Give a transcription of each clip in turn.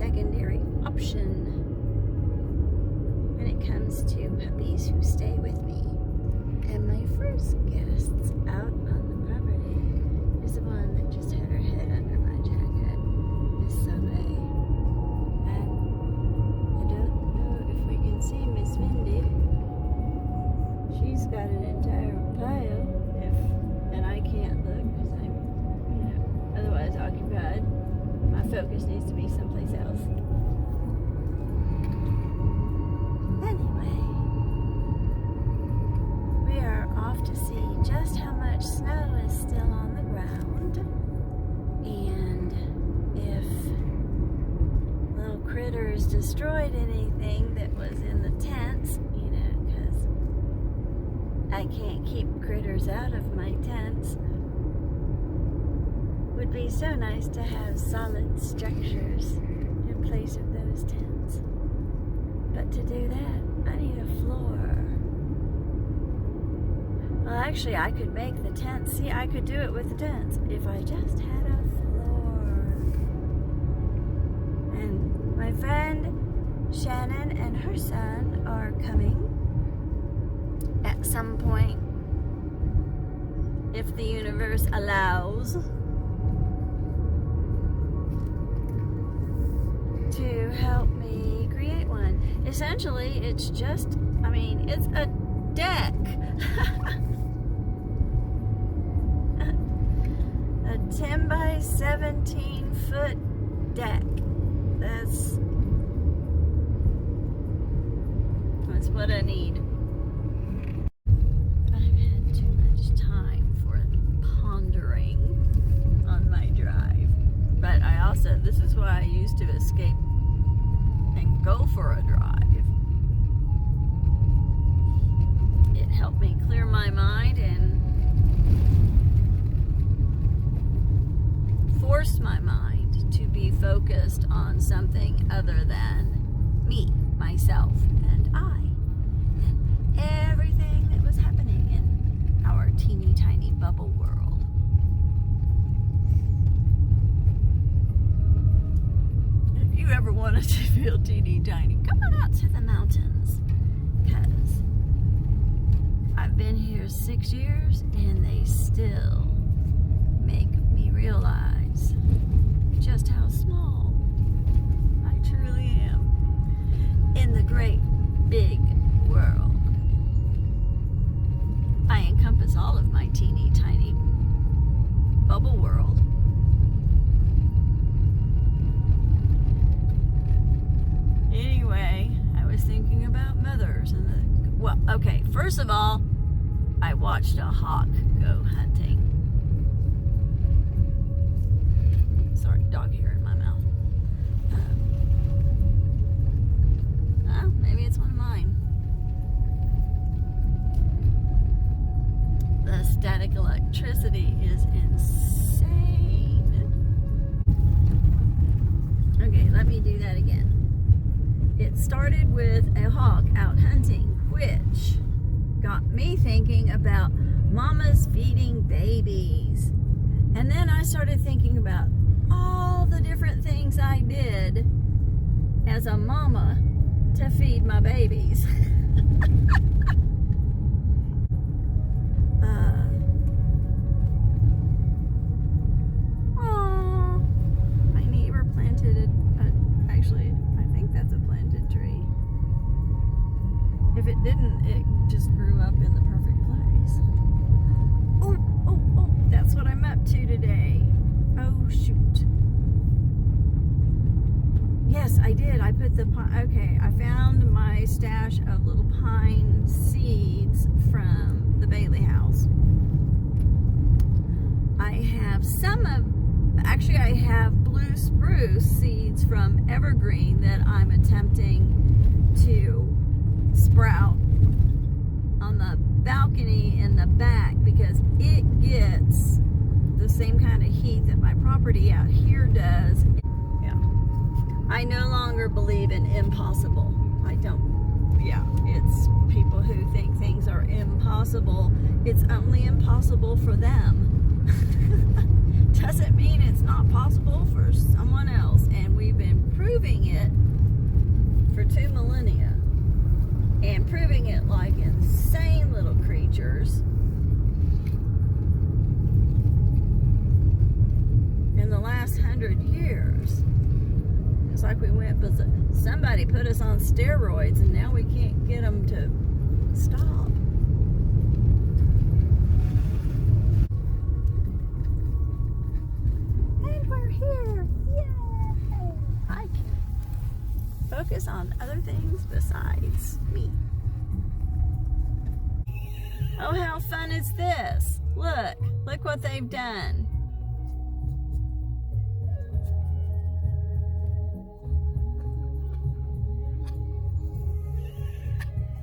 secondary option when it comes to puppies who stay with me. And my first guests out on the property is the one that just had her head under my jacket, Miss Soleil. And I don't know if we can see Miss Mindy. She's got an entire pile, and I can't look because I'm, otherwise occupied. My focus needs to be someplace else. Anyway, we are off to see just how much snow is still on the ground, and if little critters destroyed anything that was in the tents, because I can't keep critters out of my tents. Would be so nice to have solid structures in place of those tents. But to do that, I need a floor. Well, actually, I could make the tents. See, I could do it with the tents if I just had a floor. And my friend Shannon and her son are coming at some point, if the universe allows, to help me create one. Essentially, it's just, it's a deck. A 10 by 17 foot deck. That's what I need. I've had too much time for pondering on my drive. But I also, this is why I used to escape and go for a drive. It helped me clear my mind and force my mind to be focused on something other than me, myself, and I. And everything that was happening in our teeny tiny bubble world. If you ever wanted to feel teeny tiny, come on out to the mountains, because I've been here 6 years and they still make me realize just how small I truly am in the great big world. I encompass all of my teeny tiny bubble world. Anyway, I was thinking about mothers and okay, first of all, I watched a hawk go hunting. Sorry, dog hair in my mouth. Maybe it's one of mine. The static electricity is insane. Okay, let me do that again. It started with a hawk out hunting, which got me thinking about mamas feeding babies. And then I started thinking about all the different things I did as a mama to feed my babies. My neighbor planted actually, I think that's a planted tree. If it didn't, it just grew up in the perfect place. Oh, that's what I'm up to today. Oh, shoot. Yes, I did. I put I found my stash of little pine seeds from the Bailey house. I have I have blue spruce seeds from Evergreen that I'm attempting to sprout on the balcony in the back, because it gets the same kind of heat that my property out here does. Yeah. I no longer believe in impossible. I don't. Yeah, it's people who think things are impossible. It's only impossible for them. Doesn't mean it's not possible for someone else, and we've been proving in the last 100 years. It's like we went, but somebody put us on steroids and now we can't get them to stop. And we're here. Yay! I can focus on other things besides me. Oh, how fun is this? Look what they've done.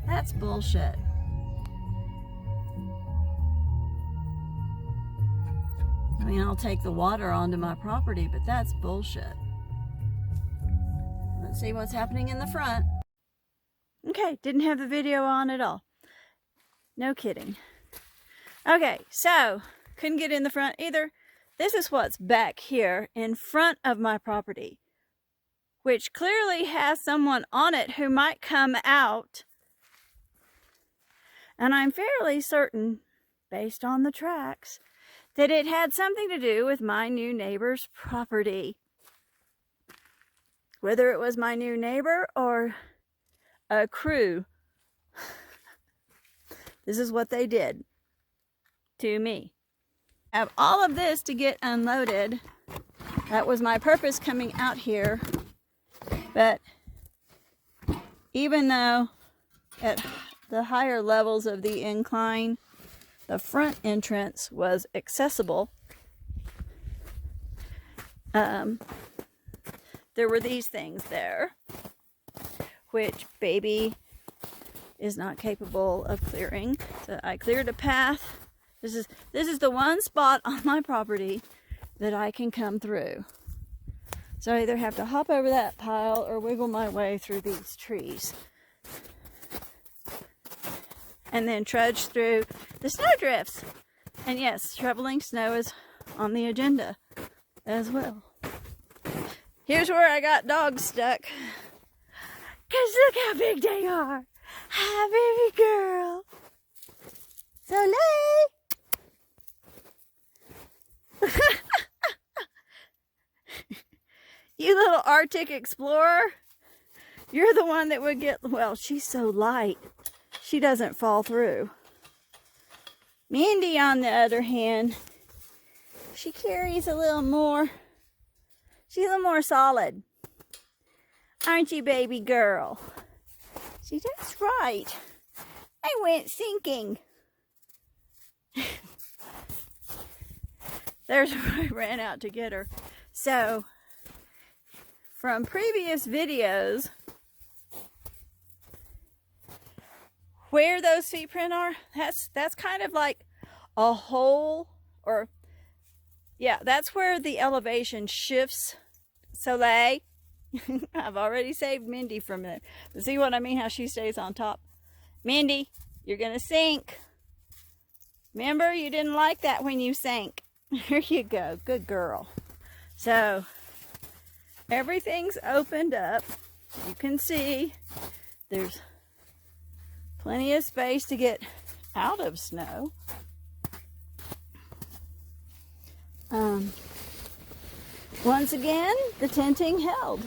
That's bullshit. I mean, I'll take the water onto my property, but that's bullshit. Let's see what's happening in the front. Okay, didn't have the video on at all. No kidding. Okay, so couldn't get in the front either. This is what's back here in front of my property, which clearly has someone on it who might come out. And I'm fairly certain, based on the tracks, that it had something to do with my new neighbor's property. Whether it was my new neighbor or a crew, this is what they did to me. I have all of this to get unloaded. That was my purpose coming out here. But even though at the higher levels of the incline, the front entrance was accessible, there were these things there, which baby is not capable of clearing. So I cleared a path. This is the one spot on my property that I can come through. So I either have to hop over that pile or wiggle my way through these trees. And then trudge through the snowdrifts. And yes, shoveling snow is on the agenda as well. Here's where I got dogs stuck. Because look how big they are. Hi, baby girl. Soleil. You little Arctic explorer. You're the one that would get, well, she's so light. She doesn't fall through. Mindy, on the other hand, she carries a little more. She's a little more solid. Aren't you, baby girl? See, that's right. I went sinking. There's where I ran out to get her. So, from previous videos, where those feet print are, that's kind of like a hole, or yeah, that's where the elevation shifts. Soleil. I've already saved Mindy from it. But see what I mean, how she stays on top? Mindy, you're gonna sink. Remember, you didn't like that when you sank. Here you go. Good girl. So, everything's opened up. You can see there's plenty of space to get out of snow. Once again, the tenting held.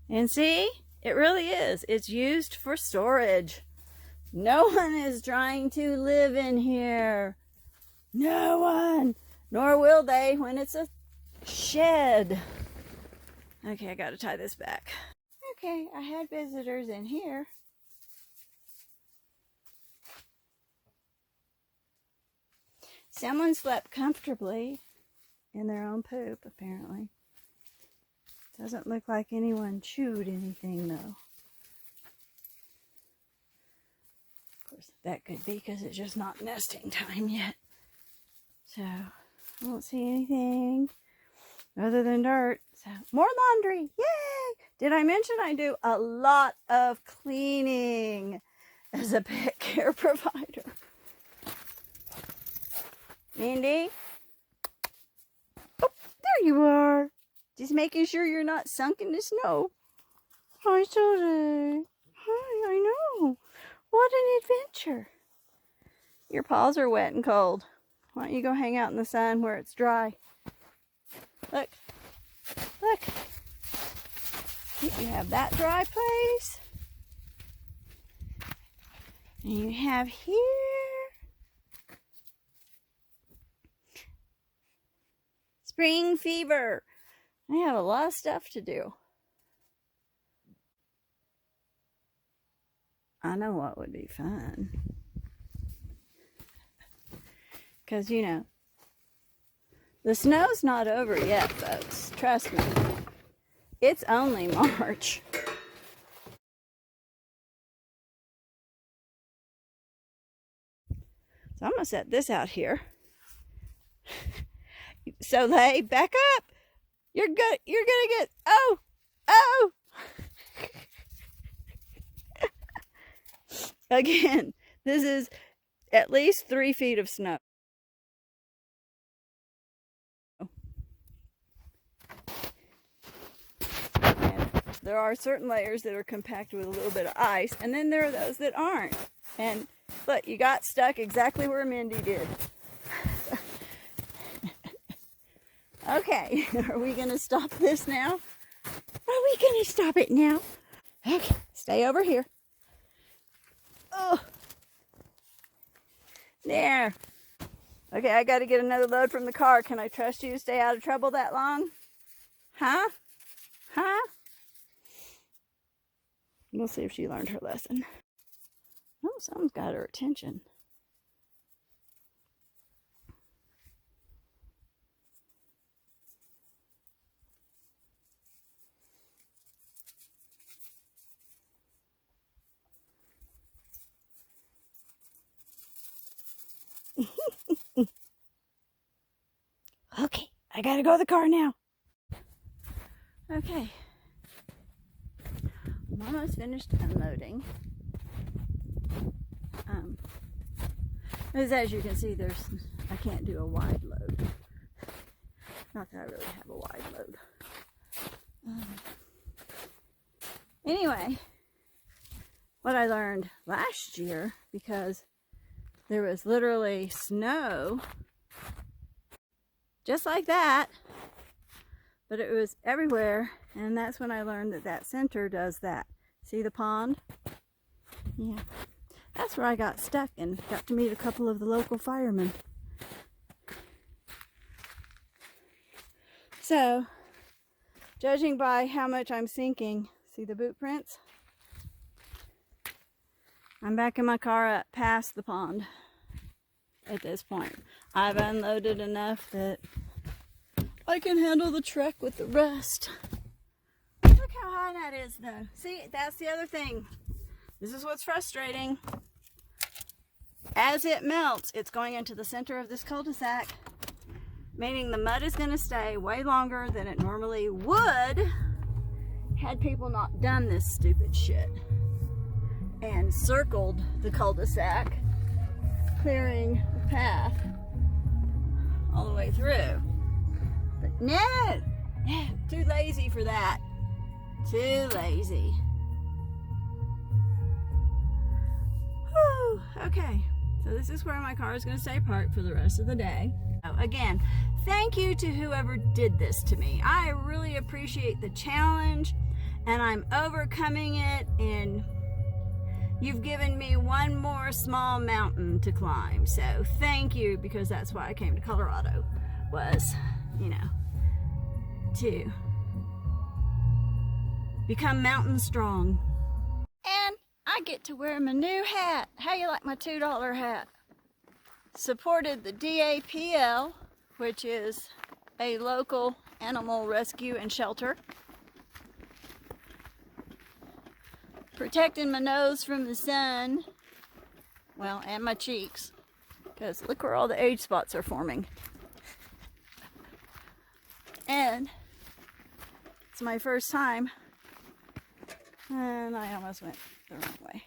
And see, it really is. It's used for storage. No one is trying to live in here. No one. Nor will they when it's a shed. Okay, I gotta tie this back. Okay, I had visitors in here. Someone slept comfortably in their own poop, apparently. Doesn't look like anyone chewed anything, though. Of course, that could be because it's just not nesting time yet. So, I don't see anything other than dirt. So, more laundry! Yay! Did I mention I do a lot of cleaning as a pet care provider? Mindy? Oh, there you are. Just making sure you're not sunk in the snow. Hi, Soleil. Hi, I know. What an adventure. Your paws are wet and cold. Why don't you go hang out in the sun where it's dry? Look. Look. You have that dry place. And you have here. Spring fever. I have a lot of stuff to do. I know what would be fun. Because, you know, the snow's not over yet, folks. Trust me. It's only March. So I'm going to set this out here. Soleil, back up. You're good. You're going to get... Oh! Oh! Again, this is at least 3 feet of snow. And there are certain layers that are compacted with a little bit of ice, and then there are those that aren't. And look, you got stuck exactly where Mindy did. Okay, are we going to stop this now? Are we going to stop it now? Okay, stay over here. Oh, there. Okay, I got to get another load from the car. Can I trust you to stay out of trouble that long? Huh? Huh? We'll see if she learned her lesson. Oh, someone's got her attention. Okay, I gotta go to the car now. Okay. I'm almost finished unloading. As you can see, I can't do a wide load. Not that I really have a wide load. Anyway, what I learned last year, because there was literally snow just like that, but it was everywhere, and that's when I learned that center does that. See the pond? Yeah. That's where I got stuck and got to meet a couple of the local firemen. So, judging by how much I'm sinking, see the boot prints? I'm backing my car up past the pond at this point. I've unloaded enough that I can handle the trek with the rest. Look how high that is, though. See, that's the other thing. This is what's frustrating. As it melts, it's going into the center of this cul-de-sac, meaning the mud is going to stay way longer than it normally would had people not done this stupid shit and circled the cul-de-sac, clearing the path all the way through. But no, too lazy for that. Too lazy. Whew, okay, so this is where my car is going to stay parked for the rest of the day. Again, thank you to whoever did this to me. I really appreciate the challenge, and I'm overcoming it, and you've given me one more small mountain to climb. So thank you, because that's why I came to Colorado, was, you know, to become mountain strong. And I get to wear my new hat. How you like my $2 hat? Supported the DAPL, which is a local animal rescue and shelter. Protecting my nose from the sun. Well, and my cheeks. Because look where all the age spots are forming. And it's my first time. And I almost went the wrong way.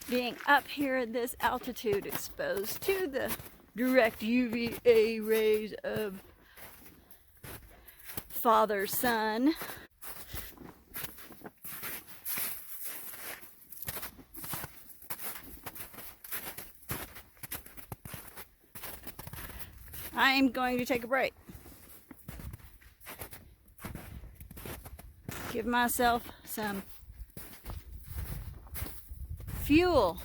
Being up here at this altitude, exposed to the direct UVA rays of father sun. I'm going to take a break. Give myself some fuel